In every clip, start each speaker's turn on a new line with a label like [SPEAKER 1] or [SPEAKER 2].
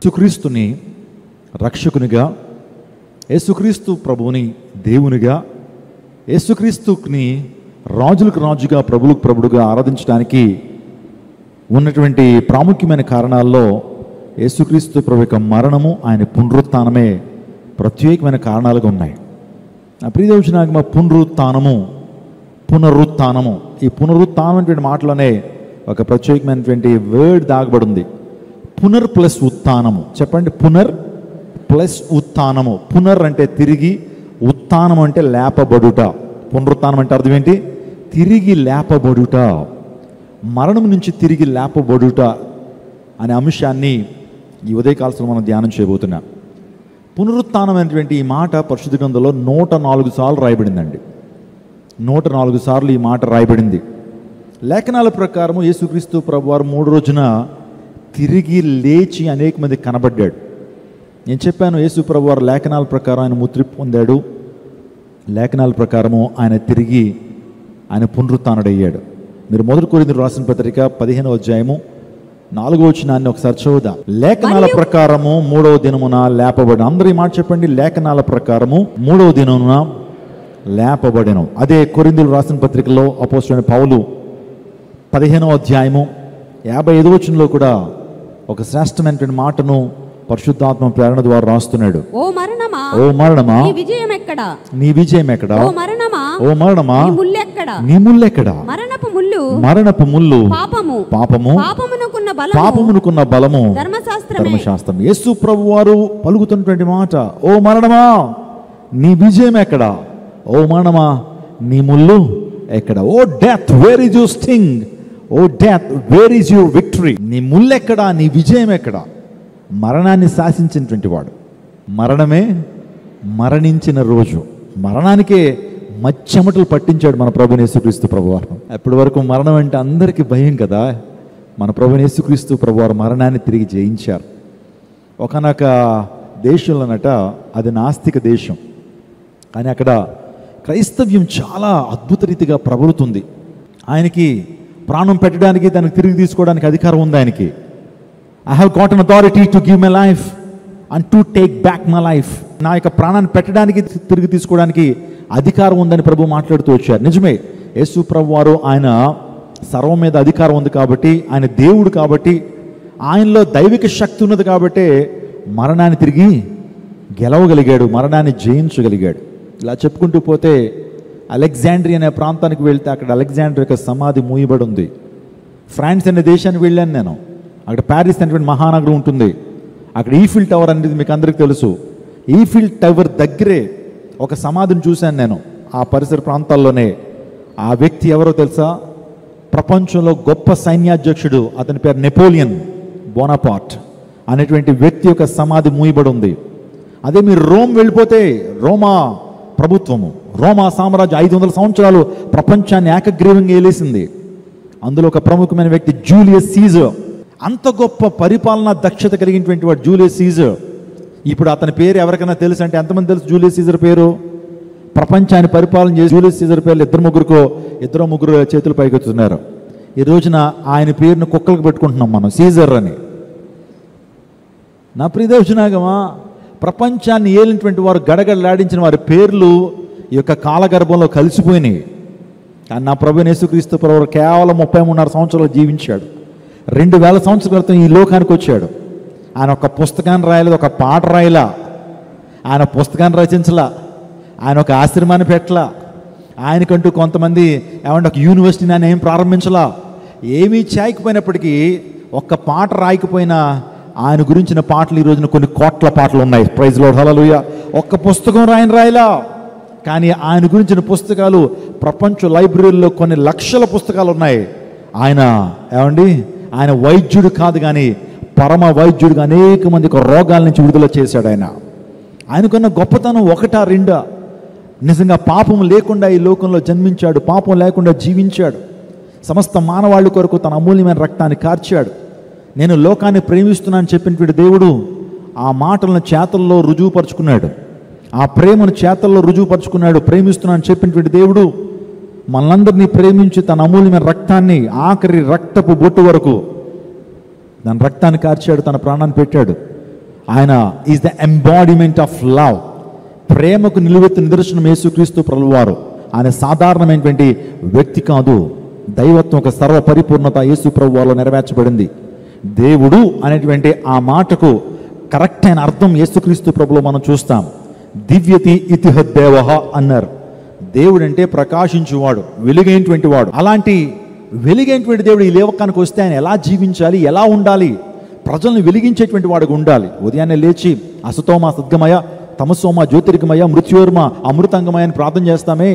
[SPEAKER 1] యేసుక్రీస్తుని రక్షకునిగా, యేసుక్రీస్తు ప్రభువుని దేవునిగా, యేసుక్రీస్తుని రాజులకు రాజుగా, ప్రభులకు ప్రభుడుగా ఆరాధించడానికి ఉన్నటువంటి ప్రాముఖ్యమైన కారణాల్లో యేసుక్రీస్తు ప్రభు యొక్క మరణము, ఆయన పునరుత్థానమే ప్రత్యేకమైన కారణాలుగా ఉన్నాయి. ప్రియదేవునాగమ పునరుత్థానము ఈ పునరుత్థానం అనేటువంటి మాటలోనే ఒక ప్రత్యేకమైనటువంటి వర్డ్ దాగబడి ఉంది. పునర్ ప్లస్ ఉత్థానము. చెప్పండి, పునర్ ప్లస్ ఉత్థానము. పునర్ అంటే తిరిగి, ఉత్థానం అంటే లేపబడుట. పునరుత్థానం అంటే అర్థం ఏంటి? తిరిగి లేపబడుట, మరణం నుంచి తిరిగి లేపబడుట అనే అంశాన్ని ఈ ఉదయకాలంలో మనం ధ్యానం చేయబోతున్నాం. పునరుత్థానం అనేటువంటి ఈ మాట పరిశుద్ధ గ్రంథంలో 104 సార్లు రాయబడిందండి. 104 సార్లు ఈ మాట రాయబడింది. లేఖనాల ప్రకారము యేసుక్రీస్తు ప్రభువారు 3 రోజున తిరిగి లేచి అనేక మంది కనబడ్డాడు. నేను చెప్పాను, యేసు ప్రభువారు లేఖనాల ప్రకారం ఆయన ముద్ర పొందాడు. లేఖనాల ప్రకారము ఆయన తిరిగి ఆయన పునరుత్థానుడయ్యాడు. మీరు 1 కొరింథీయులకు రాసిన పత్రిక 15వ అధ్యాయము 4వ వచనాన్ని ఒకసారి చూద్దాం. లేఖనాల ప్రకారము 3వ దినమున లేపబడి. అందరూ ఈ మాట చెప్పండి, లేఖనాల ప్రకారము 3వ దినమున లేపబడెను. అదే కొరింథీయులకు రాసిన పత్రికలో అపోస్తలుడైన పౌలు 15వ అధ్యాయము 55వ వచనంలో కూడా ఒక శ్రేష్టమైనటువంటి మాటను పరిశుద్ధాత్మ ప్రేరణ ద్వారా రాస్తున్నాడు.
[SPEAKER 2] ఓ మరణమా, నీ విజయం ఎక్కడా?
[SPEAKER 1] నీ విజయం ఎక్కడా?
[SPEAKER 2] ఓ మరణమా,
[SPEAKER 1] నీ ముల్లెక్కడా? మరణపు ముల్లు పాపమునకున్న బలము ధర్మశాస్త్రం. యేసు ప్రభువారు పలుకుతున్నటువంటి మాట, ఓ మరణమా నీ విజయం ఎక్కడా? ఓ మరణమా నీ ముల్లు ఎక్కడ? Oh death, where is your sting? Oh death, where is your victory? నీ ముల్లు ఎక్కడా? నీ విజయం ఎక్కడా? మరణాన్ని శాసించినటువంటి వాడు, మరణమే మరణించిన రోజు, మరణానికే మచ్చెమటలు పట్టించాడు మన ప్రభుని యేసుక్రీస్తు ప్రభువారు. అప్పటి వరకు మరణం అంటే అందరికీ భయం కదా. మన ప్రభుని యేసుక్రీస్తు ప్రభువారు మరణాన్ని తిరిగి జయించారు. ఒకనొక దేశంలోనట, అది నాస్తిక దేశం, కానీ అక్కడ క్రైస్తవ్యం చాలా అద్భుత రీతిగా ప్రబలుతుంది. ఆయనకి ప్రాణం పెట్టడానికి, దానికి తిరిగి తీసుకోవడానికి అధికారం ఉంది ఆయనకి. I have got an authority to give my life and to take back my life. నా యొక్క ప్రాణాన్ని పెట్టడానికి, తిరిగి తీసుకోవడానికి అధికారం ఉందని ప్రభు మాట్లాడుతూ వచ్చారు. నిజమే, యేసు ప్రభు వారు ఆయన సర్వం మీద అధికారం ఉంది కాబట్టి, ఆయన దేవుడు కాబట్టి, ఆయనలో దైవిక శక్తి ఉన్నది కాబట్టి మరణాన్ని తిరిగి గెలవగలిగాడు, మరణాన్ని జయించగలిగాడు. ఇలా చెప్పుకుంటూ పోతే అలెగ్జాండ్రియా అనే ప్రాంతానికి వెళ్తే అక్కడ అలెగ్జాండర్ యొక్క సమాధి మూయబడి ఉంది. ఫ్రాన్స్ అనే దేశానికి వెళ్ళాను నేను. అక్కడ ప్యారిస్ అనేటువంటి మహానగరం ఉంటుంది. అక్కడ ఈఫిల్ టవర్ అనేది మీకు అందరికీ తెలుసు. ఈఫిల్ టవర్ దగ్గరే ఒక సమాధిని చూశాను నేను, ఆ పరిసర ప్రాంతాల్లోనే. ఆ వ్యక్తి ఎవరో తెలుసా? ప్రపంచంలో గొప్ప సైన్యాధ్యక్షుడు, అతని పేరు నెపోలియన్ బోనాపార్ట్ అనేటువంటి వ్యక్తి యొక్క సమాధి మూయబడి ఉంది. అదే మీరు రోమ్ వెళ్ళిపోతే, రోమా ప్రభుత్వము, రోమా సామ్రాజ్యం 500 సంవత్సరాలు ప్రపంచాన్ని ఏకగ్రీవంగా ఏలేసింది. అందులో ఒక ప్రముఖమైన వ్యక్తి జూలియస్ సీజర్. అంత గొప్ప పరిపాలనా దక్షత కలిగినటువంటి వాడు జూలియస్ సీజర్. ఇప్పుడు అతని పేరు ఎవరికైనా తెలుసు అంటే ఎంతమంది తెలుసు? జూలియస్ సీజర్ పేరు. ప్రపంచాన్ని పరిపాలన చేసి జూలియస్ సీజర్ పేర్లు ఇద్దరు ముగ్గురు చేతులు పైకి వస్తున్నారు. ఈ రోజున ఆయన పేరును కుక్కలకు పెట్టుకుంటున్నాం మనం, సీజర్ అని. నా ప్రియదేవునాగమా, ప్రపంచాన్ని ఏలినటువంటి వారు, గడగడలాడించిన వారి పేర్లు ఈ యొక్క కాలగర్భంలో కలిసిపోయినాయి. కానీ నా ప్రభువైన యేసుక్రీస్తు ప్రభువు కేవలం 33.5 సంవత్సరాలు జీవించాడు. 2000 సంవత్సరాల క్రితం ఈ లోకానికి వచ్చాడు. ఆయన ఒక పుస్తకాన్ని రాయలేదు, ఒక పాట రాయలా, ఆయన పుస్తకాన్ని రచించలా, ఆయన ఒక ఆశ్రమాన్ని పెట్టలా, ఆయనకంటూ కొంతమంది ఏమంటే ఒక యూనివర్సిటీని ఆయన ఏం ప్రారంభించలా. ఏమీ చేయకపోయినప్పటికీ, ఒక్క పాట రాయకపోయినా ఆయన గురించిన పాటలు ఈ రోజున కొన్ని కోట్ల పాటలు ఉన్నాయి. ప్రైజ్ లార్డ్, హల్లెలూయా. ఒక్క పుస్తకం రాయలా, కానీ ఆయన గురించిన పుస్తకాలు ప్రపంచ లైబ్రరీలో కొన్ని లక్షల పుస్తకాలు ఉన్నాయి. ఆయన వైద్యుడు కాదు కానీ పరమ వైద్యుడిగా అనేక మందికి రోగాల నుంచి విడుదల చేశాడు. ఆయనకున్న గొప్పతనం ఒకటా రెండా? నిజంగా పాపం లేకుండా ఈ లోకంలో జన్మించాడు, పాపం లేకుండా జీవించాడు, సమస్త మానవాళి కొరకు తన అమూల్యమైన రక్తాన్ని కార్చాడు. నేను లోకాన్ని ప్రేమిస్తున్నానని చెప్పినటువంటి దేవుడు ఆ మాటలను చేతల్లో రుజువుపరుచుకున్నాడు, ఆ ప్రేమను చేతల్లో రుజువుపరుచుకున్నాడు. ప్రేమిస్తున్నానని చెప్పినటువంటి దేవుడు మనందరినీ ప్రేమించి తన అమూల్యమైన రక్తాన్ని, ఆఖరి రక్తపు బొట్టు వరకు దాని రక్తాన్ని కార్చాడు, తన ప్రాణాన్ని పెట్టాడు. ఆయన is the embodiment of love. ప్రేమకు నిలువెత్తు నిదర్శనం యేసుక్రీస్తు ప్రభువారు. ఆయన సాధారణమైనటువంటి వ్యక్తి కాదు. దైవత్వం ఒక సర్వ పరిపూర్ణత యేసు ప్రభువారిలో నెరవేర్చబడింది. దేవుడు అనేటువంటి ఆ మాటకు కరెక్ట్ అయిన అర్థం యేసుక్రీస్తు ప్రభులో మనం చూస్తాం. దివ్యతి ఇతిహ దేవః అన్నారు. దేవుడు అంటే ప్రకాశించువాడు, వెలుగైనటువంటి వాడు. అలాంటి వెలుగైనటువంటి దేవుడు ఈ లోకానికి వస్తే ఆయన ఎలా జీవించాలి, ఎలా ఉండాలి, ప్రజలను వెలిగించేటువంటి వాడుగా ఉండాలి. ఉదయాన్నే లేచి అసతోమ సద్గమయ, తమసోమ జ్యోతిర్గమయ, మృత్యోర్మ అమృతంగమయ అని ప్రార్థన చేస్తామే.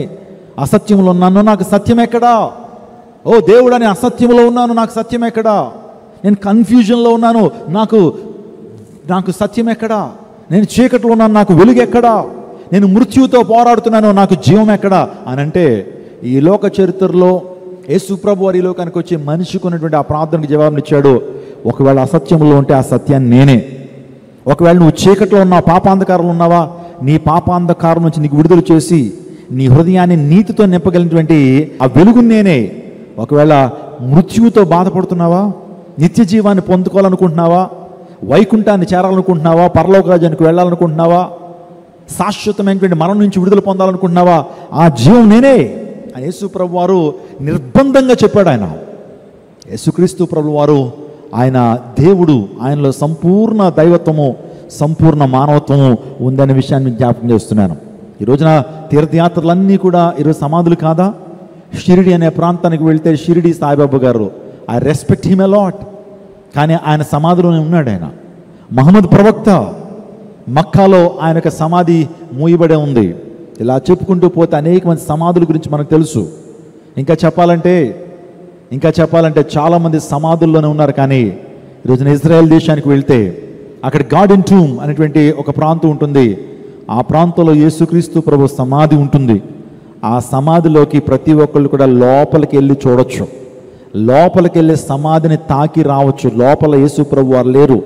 [SPEAKER 1] అసత్యంలో ఉన్నాను, నాకు సత్యం ఎక్కడా? ఓ దేవుడా, నేను అసత్యంలో ఉన్నాను, నాకు సత్యం ఎక్కడా? నేను కన్ఫ్యూజన్లో ఉన్నాను, నాకు సత్యం ఎక్కడా? నేను చీకట్లో ఉన్నాను, నాకు వెలుగు ఎక్కడా? నేను మృత్యువుతో పోరాడుతున్నాను, నాకు జీవం ఎక్కడా అని అంటే, ఈ లోక చరిత్రలో యేసు ప్రభు వారి లోకానికి వచ్చి మనిషికి ఉన్నటువంటి ఆ ప్రార్థనకు జవాబునిచ్చాడు. ఒకవేళ అసత్యంలో ఉంటే ఆ సత్యాన్ని నేనే. ఒకవేళ నువ్వు చీకట్లో ఉన్నావు, పాపాంధకారంలో ఉన్నావా, నీ పాపాంధకారం నుంచి నీకు విడుదల చేసి నీ హృదయాన్ని నీతితో నింపగలిగినటువంటి ఆ వెలుగు నేనే. ఒకవేళ మృత్యువుతో బాధపడుతున్నావా, నిత్య జీవాన్ని పొందుకోవాలనుకుంటున్నావా, వైకుంఠాన్ని చేరాలనుకుంటున్నావా, పరలోక రాజ్యానికి వెళ్ళాలనుకుంటున్నావా, శాశ్వతమైనటువంటి మరణం నుంచి విడుదల పొందాలనుకుంటున్నావా, ఆ జీవం నేనే అని యేసు ప్రభు వారు నిర్బంధంగా చెప్పాడు. ఆయన యేసుక్రీస్తు ప్రభు వారు ఆయన దేవుడు, ఆయనలో సంపూర్ణ దైవత్వము, సంపూర్ణ మానవత్వము ఉందనే విషయాన్ని జ్ఞాపకం చేస్తున్నాను. ఈ రోజున తీర్థయాత్రలన్నీ కూడా ఈరోజు సమాధులు కాదా? షిరిడి అనే ప్రాంతానికి వెళ్తే షిరిడి సాయిబాబా గారు, I respect him a lot, కానీ ఆయన సమాధిలోనే ఉన్నాడు. ఆయన మహమ్మద్ ప్రవక్త, మక్కాలో ఆయన యొక్క సమాధి మూయబడే ఉంది. ఇలా చెప్పుకుంటూ పోతే అనేక మంది సమాధుల గురించి మనకు తెలుసు. ఇంకా చెప్పాలంటే చాలామంది సమాధుల్లోనే ఉన్నారు. కానీ ఈరోజున ఇజ్రాయెల్ దేశానికి వెళ్తే అక్కడ గార్డెన్ టూమ్ అనేటువంటి ఒక ప్రాంతం ఉంటుంది. ఆ ప్రాంతంలో యేసుక్రీస్తు ప్రభు సమాధి ఉంటుంది. ఆ సమాధిలోకి ప్రతి ఒక్కళ్ళు కూడా లోపలికి వెళ్ళి చూడొచ్చు, లోపలికి వెళ్ళి సమాధిని తాకి రావచ్చు. లోపల యేసు ప్రభు వారు లేరు.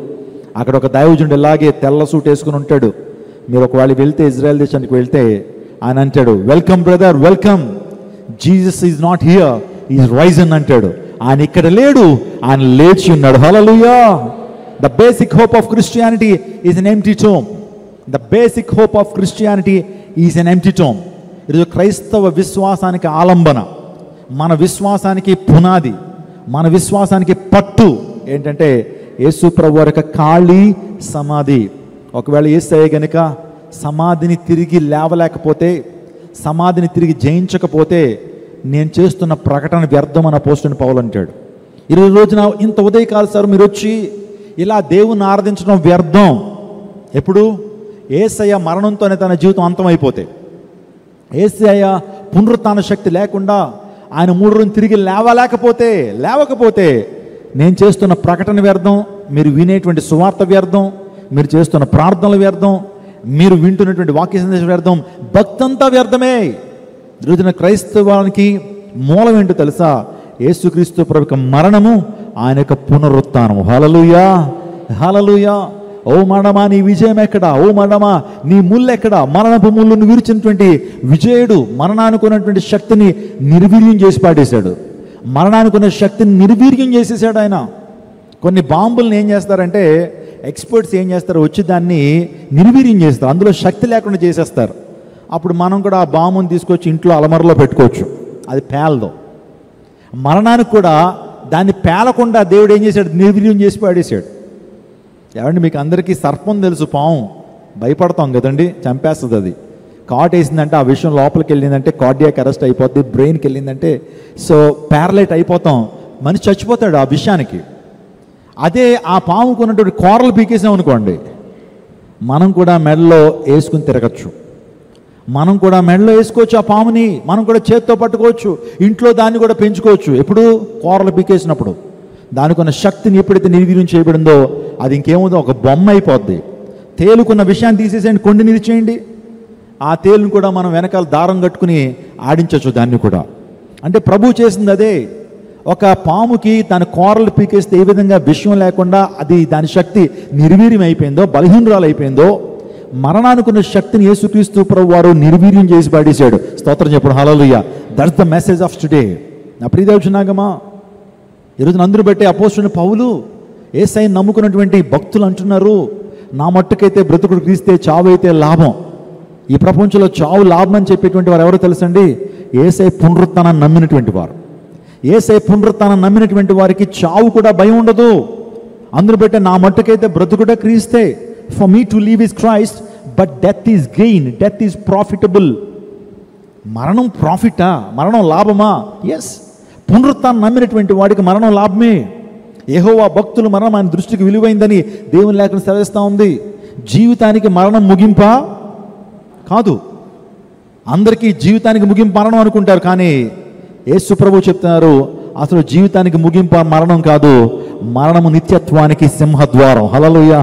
[SPEAKER 1] అక్కడ ఒక దైవజనుడు ఇలాగే తెల్ల సూట్ వేసుకుని ఉంటాడు. మీరు ఒకవేళ వెళ్తే ఇజ్రాయెల్ దేశానికి వెళ్తే ఆయన అంటాడు, welcome brother, welcome, Jesus is not here, is risen అంటాడు. ఆయన ఇక్కడ లేడు, ఆయన లేచి ఉన్నాడు. Hallelujah. The basic hope of Christianity is an empty tomb. The basic hope of Christianity is an empty tomb. ఈరోజు క్రైస్తవ విశ్వాసానికి ఆలంబన, మన విశ్వాసానికి పునాది, మన విశ్వాసానికి పట్టు ఏంటంటే యేసు ప్రభు వారి యొక్క ఖాళీ సమాధి. ఒకవేళ యేసయ్య గనుక సమాధిని తిరిగి లేవలేకపోతే, సమాధిని తిరిగి జయించకపోతే నేను చేస్తున్న ప్రకటన వ్యర్థం అని అపోస్తలుడైన పౌలు అంటాడు. ఈ రోజున ఇంత ఉదయకాల సార్ మీరు వచ్చి ఇలా దేవుని ఆరాధించడం వ్యర్థం. ఎప్పుడు? యేసయ్య మరణంతోనే తన జీవితం అంతమైపోతే, యేసయ్య పునరుత్థాన శక్తి లేకుండా ఆయన 3 రోజులు తిరిగి లేవకపోతే నేను చేస్తున్న ప్రకటన వ్యర్థం, మీరు వినేటువంటి సువార్త వ్యర్థం, మీరు చేస్తున్న ప్రార్థనలు వ్యర్థం, మీరు వింటున్నటువంటి వాక్య సందేశం వ్యర్థం, భక్తంతా వ్యర్థమే. ఈరోజున క్రైస్తవానికి మూలం ఏంటో తెలుసా? యేసుక్రీస్తు ప్రభు యొక్క మరణము, ఆయన యొక్క పునరుత్థానము. హల్లెలూయా, హల్లెలూయా. ఓ మరణమా నీ విజయం ఎక్కడా? ఓ మరణమా నీ ముళ్ళు ఎక్కడా? మరణపు ముళ్ళును విరిచినటువంటి విజయుడు మరణానికి ఉన్నటువంటి శక్తిని నిర్వీర్యం చేసి పాడేశాడు. మరణానికి ఉన్న శక్తిని నిర్వీర్యం చేసేసాడు ఆయన. కొన్ని బాంబులను ఏం చేస్తారంటే ఎక్స్పర్ట్స్ ఏం చేస్తారు, వచ్చి దాన్ని నిర్వీర్యం చేస్తారు, అందులో శక్తి లేకుండా చేసేస్తారు. అప్పుడు మనం కూడా ఆ బాంబుని తీసుకొచ్చి ఇంట్లో అలమరలో పెట్టుకోవచ్చు, అది పేలదు. మరణానికి కూడా దాన్ని పేలకుండా దేవుడు ఏం చేశాడు? నిర్వీర్యం చేసి పాడేశాడు. ఏమండి, మీకు అందరికీ సర్పం తెలుసు, పాము, భయపడతాం కదండి, చంపేస్తుంది అది. కాట్ వేసిందంటే ఆ విషయం లోపలికి వెళ్ళిందంటే కార్డియాక్ అరెస్ట్ అయిపోద్ది, బ్రెయిన్కి వెళ్ళిందంటే సో ప్యారలైట్ అయిపోతాం, మనిషి చచ్చిపోతాడు ఆ విషయానికి. అదే ఆ పాముకున్నటువంటి కూరలు పీకేసాం అనుకోండి, మనం కూడా మెడలో వేసుకుని తిరగచ్చు, మనం కూడా మెడలో వేసుకోవచ్చు ఆ పాముని, మనం కూడా చేత్తో పట్టుకోవచ్చు, ఇంట్లో దాన్ని కూడా పెంచుకోవచ్చు. ఎప్పుడు? కూరలు పీకేసినప్పుడు. దానికి ఉన్న శక్తిని ఎప్పుడైతే నిర్వీర్యం చేయబడిందో అది ఇంకేముందో ఒక బొమ్మ అయిపోద్ది. తేలుకున్న విషయాన్ని తీసేసేయండి, కొండి నిలిచేయండి, ఆ తేలును కూడా మనం వెనకాల దారం కట్టుకుని ఆడించవచ్చు దాన్ని కూడా. అంటే ప్రభు చేసింది అదే. ఒక పాముకి తన కూరలు పీకేస్తే ఏ విధంగా విషయం లేకుండా అది దాని శక్తి నిర్వీర్యం అయిపోయిందో, బలహీనరాలు అయిపోయిందో, మరణానికి ఉన్న శక్తిని యేసుక్రీస్తు ప్రభు వారు నిర్వీర్యం చేసి పాడేశాడు. స్తోత్రం చెప్పండి, hallelujah. That's the message of today. నా ప్రియదేవుచున్నాగమా, ఈరోజు అందరూ బట్టి అపోస్తలుడైన పౌలు, యేసయ్యను నమ్ముకున్నటువంటి భక్తులు అంటున్నారు, నా మట్టుకైతే బ్రతుకుడు క్రీస్తే, చావు అయితే లాభం. ఈ ప్రపంచంలో చావు లాభం అని చెప్పేటువంటి వారు ఎవరో తెలుసండి? యేసయ్య పునరుత్థానాన్ని నమ్మినటువంటి వారు. యేసయ్య పునరుత్థానాన్ని నమ్మినటువంటి వారికి చావు కూడా భయం ఉండదు. అందును బట్టి నా మట్టుకైతే బ్రతుకుడే క్రీస్తే, for me to leave is Christ but death is gain, death is profitable. మరణం ప్రాఫిటా? మరణం లాభమా? ఎస్. పునరుత్థానం నమ్మినటువంటి వాడికి మరణం లాభమే. యెహోవా భక్తుల మరణం ఆయన దృష్టికి విలువైందని దేవుని లేఖనం సెలవిస్తూ ఉంది. జీవితానికి మరణం ముగింపా? కాదు. అందరికీ జీవితానికి ముగింపు మరణం అనుకుంటారు, కానీ యేసు ప్రభువు చెప్తున్నారు అసలు జీవితానికి ముగింపు మరణం కాదు, మరణము నిత్యత్వానికి సింహద్వారం. హల్లెలూయా.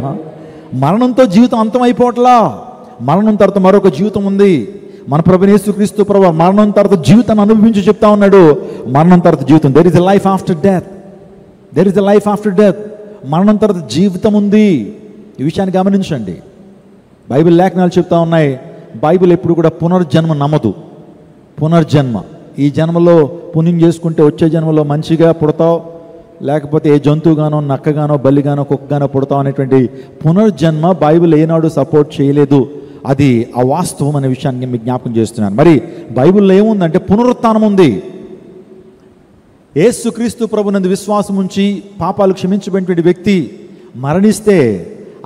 [SPEAKER 1] మరణంతో జీవితం అంతం అయిపోవట్లా. మరణం తర్వాత మరొక జీవితం ఉంది. మన ప్రభువైన యేసుక్రీస్తు ప్రభువు మరణం తర్వాత జీవితాన్ని అనుభవించి చెప్తా ఉన్నాడు, మరణం తర్వాత జీవితం. There is a life after death. There is a life after death. మరణం తర్వాత జీవితం ఉంది. ఈ విషయాన్ని గమనించండి. బైబిల్ లేఖనాలు చెప్తా ఉన్నాయి, బైబిల్ ఎప్పుడు కూడా పునర్జన్మ నమ్మదు. పునర్జన్మ, ఈ జన్మలో పుణ్యం చేసుకుంటే వచ్చే జన్మలో మంచిగా పుడతావు, లేకపోతే ఏ జంతువుగానో, నక్కగానో, బల్లిగానో, కుక్కగానో పుడతావు అనేటువంటి పునర్జన్మ బైబిల్ ఏనాడు సపోర్ట్ చేయలేదు. అది అవాస్తవం అనే విషయాన్ని మీకు జ్ఞాపకం చేస్తున్నాను. మరి బైబిల్లో ఏముందంటే పునరుత్థానం ఉంది. యేసుక్రీస్తు ప్రభునందు విశ్వాసం ఉంచి పాపాలు క్షమించబడినటువంటి వ్యక్తి మరణిస్తే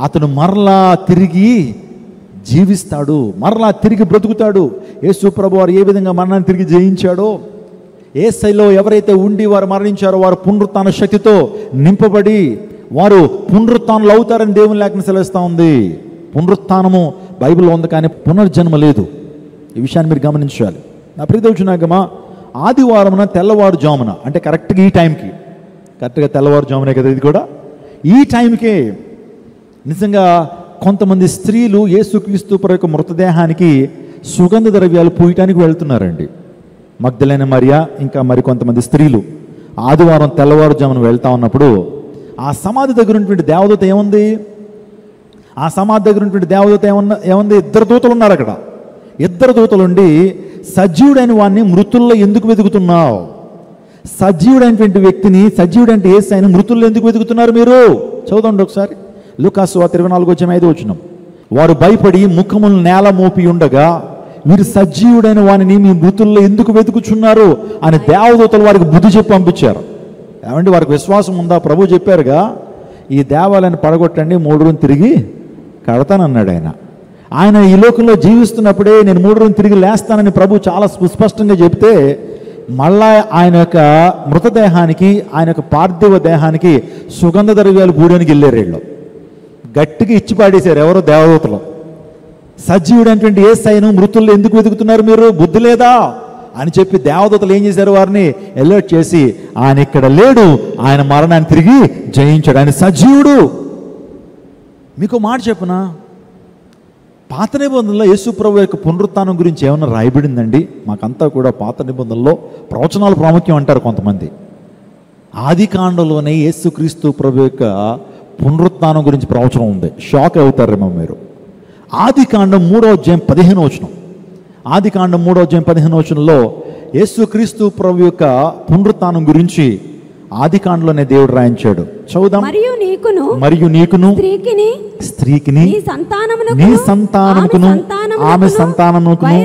[SPEAKER 1] అతను మరలా తిరిగి జీవిస్తాడు, మరలా తిరిగి బ్రతుకుతాడు. యేసు ప్రభు వారు ఏ విధంగా మరణాన్ని తిరిగి జయించాడో, యేసయ్యలో ఎవరైతే ఉండి వారు మరణించారో వారు పునరుత్థాన శక్తితో నింపబడి వారు పునరుత్థానులు అవుతారని దేవుని లేఖనం సెలవిస్తూ ఉంది. పునరుత్థానము బైబిల్లో ఉంది, కానీ పునర్జన్మ లేదు. ఈ విషయాన్ని మీరు గమనించాలి. నా ప్రియదేవుచున్నాగమా, ఆదివారమున తెల్లవారుజామున, అంటే కరెక్ట్గా ఈ టైంకి, కరెక్ట్గా తెల్లవారుజామునే కదా ఇది కూడా, ఈ టైంకే నిజంగా కొంతమంది స్త్రీలు యేసుక్రీస్తు ప్రభు యొక్క మృతదేహానికి సుగంధ ద్రవ్యాలు పూయటానికి వెళ్తున్నారండి. మగ్దలేన మరియా ఇంకా మరి కొంతమంది స్త్రీలు ఆదివారం తెల్లవారుజామున వెళ్తా ఉన్నప్పుడు ఆ సమాధి దగ్గర ఉన్నటువంటి దేవదూత ఏముంది? ఆ సమాధి దగ్గర ఉన్నటువంటి దేవదూత ఏముంది? ఇద్దరు దూతలు ఉన్నారు అక్కడ. ఇద్దరు దూతలుండి సజీవుడైన వాడిని మృతుల్లో ఎందుకు వెతుకుతున్నావు? సజీవుడైనటువంటి వ్యక్తిని, సజీవుడంటే యేసయ్యను మృతుల్లో ఎందుకు వెతుకుతున్నారు మీరు? చదువుదండి ఒకసారి. లూకాసు 24:5. వారు భయపడి ముఖములు నేల మోపి ఉండగా మీరు సజీవుడైన వాడిని మీ మృతుల్లో ఎందుకు వెతుకుచున్నారు అని దేవదూతలు వారికి బుద్ధి చెప్పి పంపించారు. ఏమంటే వారికి విశ్వాసం ఉందా? ప్రభు చెప్పారుగా, ఈ దేవాలయాన్ని పడగొట్టండి, 3 రోజులు తిరిగి కడతానన్నాడు ఆయన. ఆయన ఈ లోకంలో జీవిస్తున్నప్పుడే నేను 3 రోజులు తిరిగి లేస్తానని ప్రభు చాలా సుస్పష్టంగా చెప్తే మళ్ళా ఆయన యొక్క మృతదేహానికి, ఆయన యొక్క పార్థివ దేహానికి సుగంధ ద్రవ్యాలు పూయడానికి వెళ్ళారు. వీళ్ళు గట్టిగా ఇచ్చి పాడేశారు ఎవరో దేవదూతలు. సజీవుడైనటువంటి యేసయ్యను మృతుల్లో ఎందుకు వెతుకుతున్నారు మీరు? బుద్ధి లేదా అని చెప్పి దేవదూతలు ఏం చేశారు? వారిని అలర్ట్ చేసి ఆయన ఇక్కడ లేడు, ఆయన మరణాన్ని తిరిగి జయించాడు, ఆయన సజీవుడు. మీకు మాట చెప్పునా, పాత నిబంధనలో యేసు ప్రభు యొక్క పునరుత్థానం గురించి ఏమన్నా రాయబడిందండి? మాకంతా కూడా పాత నిబంధనలో ప్రవచనాలు ప్రాముఖ్యం అంటారు కొంతమంది. ఆది కాండంలోనే యేసుక్రీస్తు ప్రభు యొక్క పునరుత్థానం గురించి ప్రవచనం ఉంది. షాక్ అవుతారేమో మీరు. ఆది కాండం 3:15. ఆది కాండం 3:15 యేసుక్రీస్తు ప్రభు యొక్క పునరుత్థానం గురించి ఆది కాండంలోనే దేవుడు రాయించాడు. చదువుదాం. మరియు నీకును స్త్రీకిని నీ సంతానముకును ఆమె సంతానముకును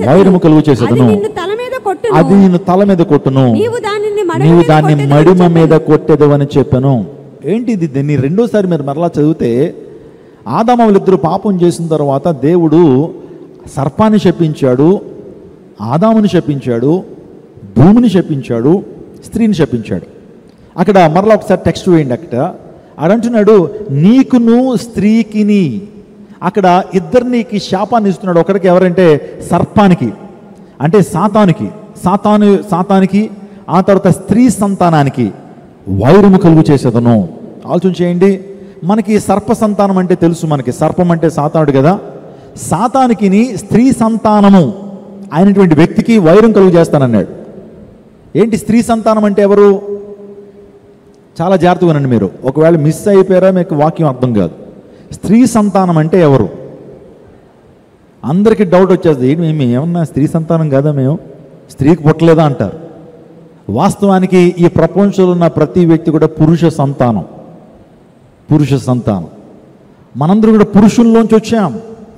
[SPEAKER 1] వైరము కలుగు చేసేదను, అది నిన్ను తల మీద కొట్టును, నీవు దాన్ని మడిమ మీద కొట్టెదవు అని చెప్పాను. ఏంటిది? దీన్ని రెండోసారి మీరు మరలా చదివితే, ఆదాములిద్దరూ పాపం చేసిన తర్వాత దేవుడు సర్పాన్ని శపించాడు, ఆదాముని శపించాడు, భూమిని శపించాడు, స్త్రీని శపించాడు. అక్కడ మరలా ఒకసారి టెక్స్ట్ వేయండి. అక్కడ అడంటున్నాడు నీకును స్త్రీకిని. అక్కడ ఇద్దరికి శాపాన్ని ఇస్తున్నాడు. ఒకరికి ఎవరంటే సర్పానికి, అంటే సాతానికి, ఆ తర్వాత స్త్రీ సంతానానికి వైరము కలుగు చేసేదను. ఆలోచన చేయండి. మనకి సర్ప సంతానం అంటే తెలుసు, మనకి సర్పం అంటే సాతానుడు కదా. సాతానికి స్త్రీ సంతానము అయినటువంటి వ్యక్తికి వైరం కలుగు చేస్తానన్నాడు. ఏంటి స్త్రీ సంతానం అంటే ఎవరు? చాలా జాగ్రత్తగా వినండి మీరు. ఒకవేళ మిస్ అయిపోయారా మీకు వాక్యం అర్థం కాదు. స్త్రీ సంతానం అంటే ఎవరు? అందరికీ డౌట్ వచ్చేస్తుంది, ఏంటి మేము ఏమన్నా స్త్రీ సంతానం కదా, మేము స్త్రీకి పుట్టలేదా అంటారు. వాస్తవానికి ఈ ప్రపంచంలో ఉన్న ప్రతి వ్యక్తి కూడా పురుష సంతానం. మనందరూ కూడా పురుషుల్లోంచి వచ్చాం,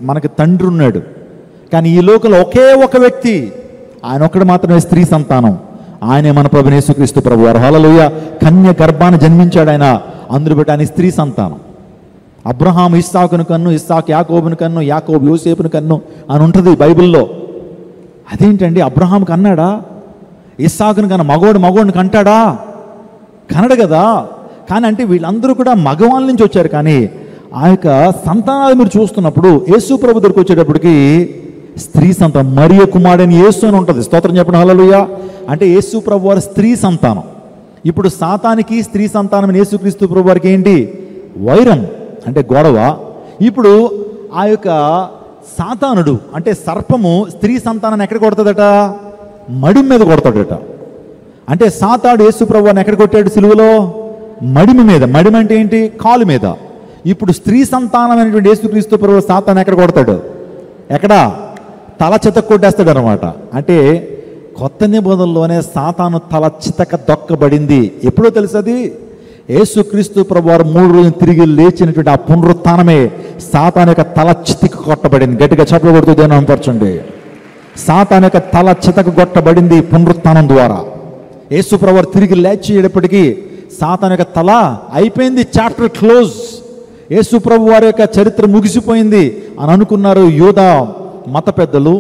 [SPEAKER 1] మనకి తండ్రి ఉన్నాడు. కానీ ఈ లోకంలో ఒకే ఒక వ్యక్తి, ఆయన ఒక్కడు మాత్రమే స్త్రీ సంతానం. ఆయనే మన ప్రభువైన యేసుక్రీస్తు ప్రభువారు. హల్లెలూయా. కన్య గర్భాన జన్మించాడు ఆయన. అందులో బట్టి ఆయన స్త్రీ సంతానం. అబ్రహాం ఇస్సాకును కన్ను, ఇస్సాకు యాకోబును కన్ను, యాకోబు యోసేపును కన్ను అని ఉంటుంది బైబిల్లో. అదేంటండి, అబ్రహాం కన్నాడా? ఇస్సాకును కన్నా మగోడిని కంటాడా? కనడు కదా. కానీ అంటే వీళ్ళందరూ కూడా మగవాళ్ళ నుంచి వచ్చారు. కానీ ఆ యొక్క సంతానాలు మీరు చూస్తున్నప్పుడు యేసు ప్రభు దగ్గరికి వచ్చేటప్పటికి స్త్రీ సంతానం, మరియ కుమారుడైన యేసు అని ఉంటుంది. స్తోత్రం చెప్పండి హల్లెలూయా. అంటే యేసు ప్రభు వారి స్త్రీ సంతానం. ఇప్పుడు సాతానికి స్త్రీ సంతానం యేసుక్రీస్తు ప్రభు వారికి ఏంటి? వైరం, అంటే గొడవ. ఇప్పుడు ఆ యొక్క సాతానుడు అంటే సర్పము స్త్రీ సంతానాన్ని ఎక్కడ కొడతాడట? మడి మీద కొడతాడట. అంటే సాతాడు యేసు ప్రభువారిని ఎక్కడ కొట్టాడు? సిలువలో మడిమి మీద. మడిమి అంటే ఏంటి? కాలు మీద. ఇప్పుడు స్త్రీ సంతానమైనటువంటి యేసుక్రీస్తు ప్రభువు సాతాను ఎక్కడ కొడతాడు? ఎక్కడ? తల చితక కొట్టేస్తాడు అనమాట. అంటే కొత్త నిబంధనలోనే సాతాను తల చితక దొక్కబడింది. ఎప్పుడో తెలుసు అది? యేసుక్రీస్తు ప్రభువారు 3 రోజులు తిరిగి లేచినటువంటి ఆ పునరుత్థానమే సాతాను యొక్క తల చితక కొట్టబడింది. గట్టిగా చప్పట్లు కొడుతూ దేని అనపరచండి. సాతాను యొక్క తల చితక కొట్టబడింది పునరుత్థానం ద్వారా. యేసు ప్రభువారు తిరిగి లేచేటప్పటికీ సాతాను యొక్క తల అయిపోయింది, చాప్టర్ క్లోజ్. యేసు ప్రభు వారి యొక్క చరిత్ర ముగిసిపోయింది అని అనుకున్నారు యూదా మత పెద్దలు,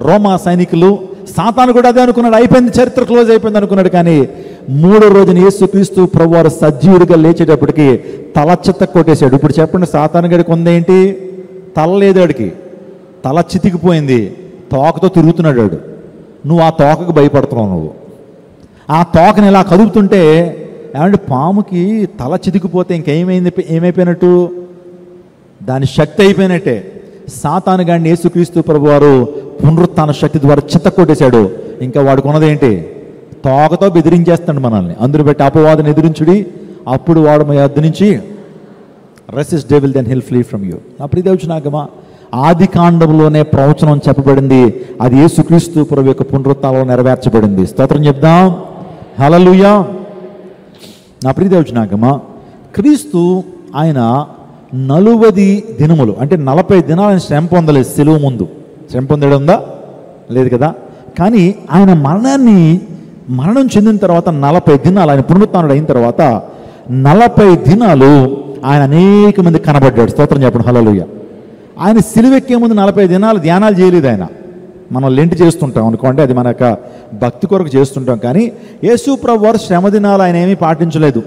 [SPEAKER 1] రోమా సైనికులు. సాతాను కూడా అదే అనుకున్నాడు, అయిపోయింది, చరిత్ర క్లోజ్ అయిపోయింది అనుకున్నాడు. కానీ 3వ రోజున యేసుక్రీస్తు ప్రభు వారు సజీవుడిగా లేచేటప్పటికి తల చితక కొట్టేశాడు. ఇప్పుడు చెప్పండి, సాతాను గడికి ఉందేంటి? తల లేదు, వాడికి తల చితికిపోయింది, తోకతో తిరుగుతున్నాడు వాడు. నువ్వు ఆ తోకకు భయపడుతున్నావు. నువ్వు ఆ తోకని ఇలా కదుపుతుంటే ఏమంటే పాముకి తల చితికిపోతే ఏమైపోయినట్టు? దాని శక్తి అయిపోయినట్టే. సాతాను గాడిని యేసుక్రీస్తు ప్రభువారు పునరుత్థాన శక్తి ద్వారా చితకొట్టేశాడు. ఇంకా వాడికి ఉన్నదేంటి? తోకతో బెదిరించేస్తాడు మనల్ని. అందులో బట్టి అపవాదిని ఎదిరించుడి, అప్పుడు వాడు మీ వద్ద నుంచి resist devil then he'll flee from you. నా ప్రియదేవునాగమా, ఆది కాండంలోనే ప్రవచనం చెప్పబడింది. అది యేసుక్రీస్తు ప్రభు యొక్క పునరుత్థానంలో నెరవేర్చబడింది. స్తోత్రం చెప్దాం హల్లెలూయా. నా ప్రియదేవునాగమా, క్రీస్తు ఆయన 40 దినములు అంటే 40 దినాలు ఆయన శ్రమ పొందలేదు. సిలువ ముందు శ్రమ పొందడం ఉందా? లేదు కదా. కానీ ఆయన మరణం చెందిన తర్వాత 40 దినాలు, ఆయన పునరుత్థానుడు అయిన తర్వాత 40 దినాలు ఆయన అనేక మంది కనబడ్డాడు. స్తోత్రం చెప్పండి హల్లెలూయా. ఆయన సిలువెక్కే ముందు 40 దినాలు ధ్యానాలు చేయలేదు ఆయన. మనం లెంట్ చేస్తుంటాం అనుకోండి, అది మన యొక్క భక్తి కొరకు చేస్తుంటాం. కానీ యేసు ప్రభు వారు శ్రమ దినాలు ఆయన ఏమీ పాటించలేదు.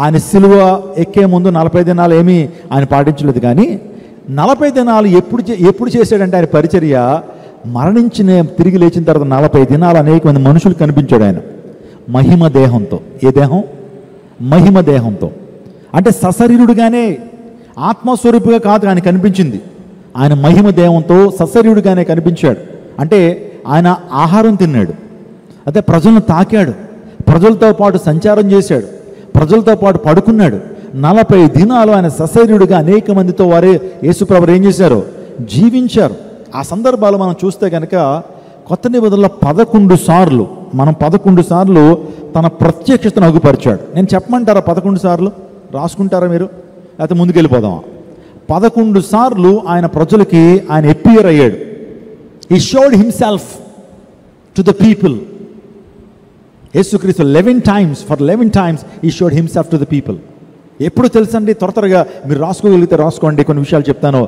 [SPEAKER 1] ఆయన సిలువ ఎక్కే ముందు 40 దినాలు ఏమీ ఆయన పాటించలేదు. కానీ 40 దినాలు ఎప్పుడు చేశాడంటే ఆయన పరిచర్య మరణించిన తిరిగి లేచిన తర్వాత 40 దినాలు అనేక మంది మనుషులు కనిపించాడు ఆయన మహిమ దేహంతో. ఏ దేహం? మహిమ దేహంతో. అంటే సశరీరుడుగానే, ఆత్మస్వరూపుగా కాదు ఆయన కనిపించింది. ఆయన మహిమ దేహంతో సశరీరుడుగానే కనిపించాడు. అంటే ఆయన ఆహారం తిన్నాడు, అయితే ప్రజలను తాకాడు, ప్రజలతో పాటు సంచారం చేశాడు, ప్రజలతో పాటు పడుకున్నాడు. 40 దినాలు ఆయన సశరీరుడిగా అనేక మందితో వారే యేసుప్రభువు ఏం చేశారు? జీవించారు. ఆ సందర్భాలు మనం చూస్తే కనుక కొత్త నిబంధనలో 11 సార్లు తన ప్రత్యక్షతను అగుపరిచాడు. నేను చెప్పమంటారా 11 సార్లు? రాసుకుంటారా మీరు? లేకపోతే ముందుకెళ్ళిపోదామా? 11 సార్లు ఆయన ప్రజలకి ఆయన అపియర్ అయ్యాడు. He showed himself to the people. యేసుక్రీస్తు 11 times he showed himself to the people. ఎప్పుడు తెలుసండి? త్వరగా మీరు రాసుకోగలిగితే రాసుకోండి. కొన్ని విషయాలు చెప్తాను.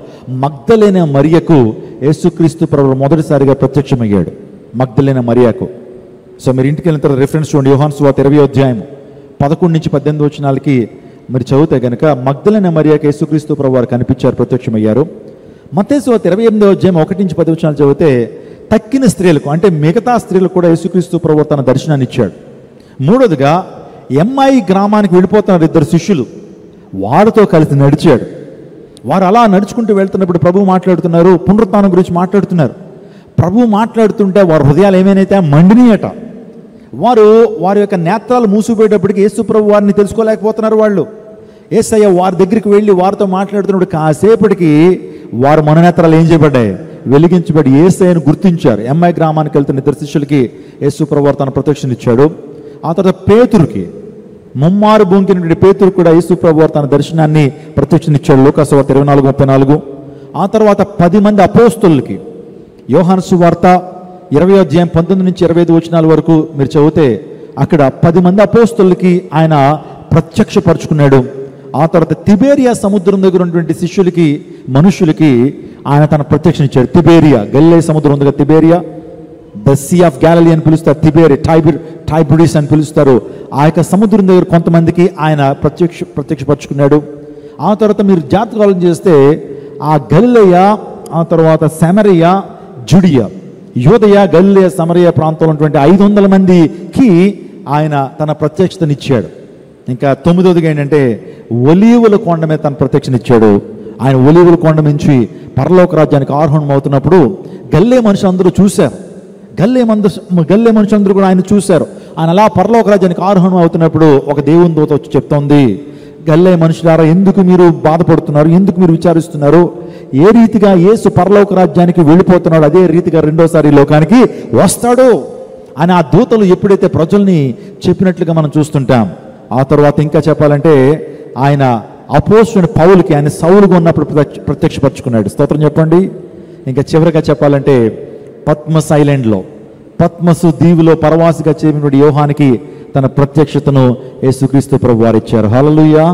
[SPEAKER 1] మగ్దలేనే మరియకు యేసుక్రీస్తు ప్రభువు మొదటిసారిగా ప్రత్యక్షమయ్యాడు. మగ్దలేనే మరియకు. సో మీరు ఇంటికి వెళ్ళిన తర్వాత రిఫరెన్స్ చూడండి. యోహాను సువార్త 20వ అధ్యాయం 11 నుంచి 18 వచనాలకి మీరు చదివితే కనుక మగ్దలేనే మరియకు యేసుక్రీస్తు ప్రభువు వారు కనిపించారు, ప్రత్యక్షమయ్యారు. మత్తయి సువార్త 28వ అధ్యాయం 1 నుంచి 10 వచనాలు చదివితే తక్కిన స్త్రీలకు అంటే మిగతా స్త్రీలకు కూడా యేసుక్రీస్తు ప్రభువు తన దర్శనాన్ని ఇచ్చాడు. మూడోదిగా ఎమ్మాయి గ్రామానికి వెళ్ళిపోతున్నారు 2 శిష్యులు, వారితో కలిసి నడిచాడు. వారు అలా నడుచుకుంటూ వెళ్తున్నప్పుడు ప్రభువు మాట్లాడుతున్నారు, పునరుత్థానం గురించి మాట్లాడుతున్నారు. ప్రభువు మాట్లాడుతుంటే వారి హృదయాలు ఏమైనా మండినయట. వారి యొక్క నేత్రాలు మూసిపోయేటప్పటికి యేసు ప్రభు వారిని తెలుసుకోలేకపోతున్నారు. వాళ్ళు యేసయ్య వారి దగ్గరికి వెళ్ళి వారితో మాట్లాడుతున్నప్పుడు కాసేపటికి వారు మననేత్రాలు ఏం చేయబడ్డాయి? వెలిగించబడి యేసయ్యను గుర్తించారు. ఎమ్మాయి గ్రామానికి వెళ్తున్న 2 శిష్యులకి యేసు ప్రభు తన ప్రత్యక్షనిచ్చాడు. ఆ తర్వాత ముమ్మారు బొంకినటువంటి పేతురు కూడా యేసు ప్రభువారు తన దర్శనాన్ని ప్రత్యక్షనిచ్చాడు. లూకాసు వార్త 24:34. ఆ తర్వాత 10 మంది అపోస్తలులకి యోహాను సువార్త 20వ అధ్యాయం 19 నుంచి 25 వచనాల వరకు మీరు చదివితే అక్కడ 10 మంది అపోస్తలులకి ఆయన ప్రత్యక్షపరుచుకున్నాడు. ఆ తర్వాత తిబేరియా సముద్రం దగ్గర ఉన్నటువంటి శిష్యులకి, మనుషులకి ఆయన తన ప్రత్యక్షనిచ్చాడు. తిబేరియా, గలిలయ సముద్రం ఉంది కదా, తిబేరియా, ద సీ ఆఫ్ గ్యాలిలీ అని పిలుస్తారు, టైబరిస్ అని పిలుస్తారు. ఆ యొక్క సముద్రం దగ్గర కొంతమందికి ఆయన ప్రత్యక్షపరుచుకున్నాడు. ఆ తర్వాత మీరు జాగ్రత్తగా ఆలోచన చేస్తే ఆ గలిలయ, ఆ తర్వాత సమరయ, జుడియా, యోదయ, గలిలయ, సమరయ ప్రాంతంలో ఉన్నటువంటి 500 మందికి ఆయన తన ప్రత్యక్షతనిచ్చాడు. ఇంకా 9వదిగా ఏంటంటే ఒలీవుల కొండ మీద తన ప్రత్యక్షనిచ్చాడు. ఆయన ఒలీవుల కొండ నుంచి పరలోక రాజ్యానికి ఆరోహణం అవుతున్నప్పుడు గలిలయ మనుషులందరూ చూశారు. గలిలయ మనుషులందరూ కూడా ఆయన చూశారు. ఆయన అలా పరలోక రాజ్యానికి ఆరోహణం అవుతున్నప్పుడు ఒక దేవుని దూత వచ్చి చెప్తోంది, గలిలయ మనుషులారా, ఎందుకు మీరు బాధపడుతున్నారు, ఎందుకు మీరు విచారిస్తున్నారు? ఏ రీతిగా యేసు పరలోక రాజ్యానికి వెళ్ళిపోతున్నాడు, అదే రీతిగా రెండోసారి లోకానికి వస్తాడు అని ఆ దూతలు ఎప్పుడైతే ప్రజల్ని చెప్పినట్లుగా మనం చూస్తుంటాం. ఆ తర్వాత ఇంకా చెప్పాలంటే ఆయన అపోస్తలుడైన పౌలుకి, ఆయన సౌలుగా ఉన్నప్పుడు ప్రత్యక్షపరుచుకున్నాడు. స్తోత్రం చెప్పండి. ఇంకా చివరిగా చెప్పాలంటే పద్మస్ ఐలాండ్లో, పద్మసు దీవులో పరవాసిగా చేరినటువంటి యోహానికి తన ప్రత్యక్షతను యేసుక్రీస్తు ప్రభువారు ఇచ్చారు. హల్లెలూయా.